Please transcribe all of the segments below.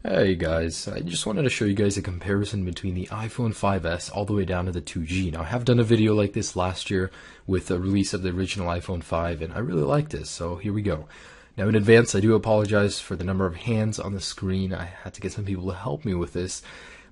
Hey guys, I just wanted to show you guys a comparison between the iPhone 5S all the way down to the 2G. Now I have done a video like this last year with the release of the original iPhone 5 and I really liked this, so here we go. Now in advance I do apologize for the number of hands on the screen. I had to get some people to help me with this.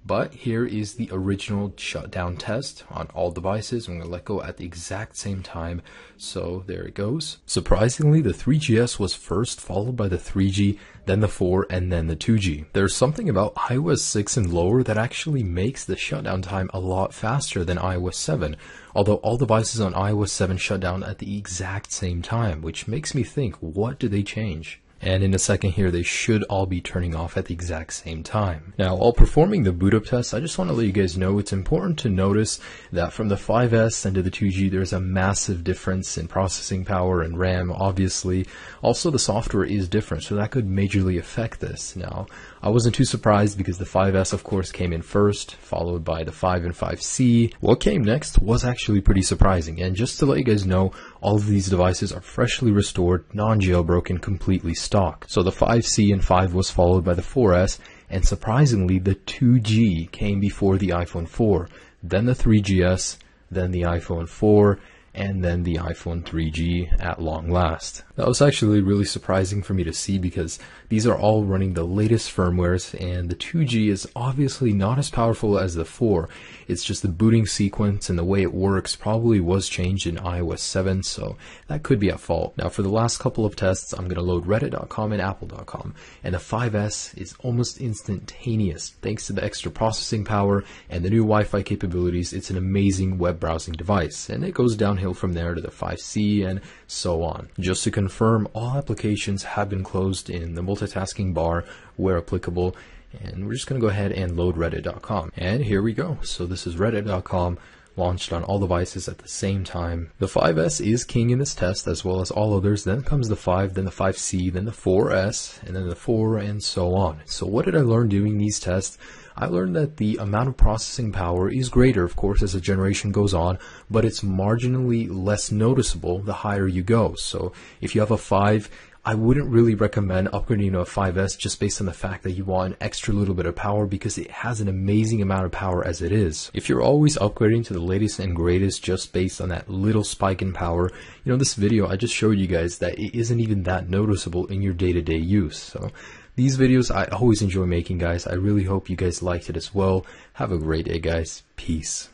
But here is the original shutdown test on all devices. I'm going to let go at the exact same time. So there it goes. Surprisingly, the 3GS was first, followed by the 3G, then the 4, and then the 2G. There's something about iOS 6 and lower that actually makes the shutdown time a lot faster than iOS 7. Although all devices on iOS 7 shut down at the exact same time, which makes me think, what did they change? And in a second here, they should all be turning off at the exact same time. Now, while performing the boot up test, I just want to let you guys know it's important to notice that from the 5S and to the 2G, there's a massive difference in processing power and RAM, obviously. Also, the software is different, so that could majorly affect this. Now, I wasn't too surprised because the 5S, of course, came in first, followed by the 5 and 5C. What came next was actually pretty surprising. And just to let you guys know, all of these devices are freshly restored, non-jailbroken, completely stock. So the 5C and 5 was followed by the 4S, and surprisingly the 2G came before the iPhone 4, then the 3GS, then the iPhone 4, and then the iPhone 3G at long last. That was actually really surprising for me to see because these are all running the latest firmwares, and the 2G is obviously not as powerful as the 4. It's just the booting sequence and the way it works probably was changed in iOS 7, so that could be at fault. Now for the last couple of tests, I'm going to load reddit.com and apple.com, and the 5S is almost instantaneous. Thanks to the extra processing power and the new Wi-Fi capabilities, it's an amazing web browsing device, and it goes downhill from there to the 5C and so on. Just to confirm, all applications have been closed in the multitasking bar where applicable, and we're just going to go ahead and load reddit.com. And here we go. So this is reddit.com, launched on all devices at the same time. The 5S is king in this test as well as all others. Then comes the 5, then the 5C, then the 4S, and then the 4, and so on. So what did I learn doing these tests? I learned that the amount of processing power is greater, of course, as the generation goes on, but it's marginally less noticeable the higher you go. So if you have a 5, I wouldn't really recommend upgrading to a 5S just based on the fact that you want an extra little bit of power because it has an amazing amount of power as it is. If you're always upgrading to the latest and greatest just based on that little spike in power, this video I just showed you guys that it isn't even that noticeable in your day-to-day use. So these videos I always enjoy making, guys. I really hope you guys liked it as well. Have a great day, guys. Peace.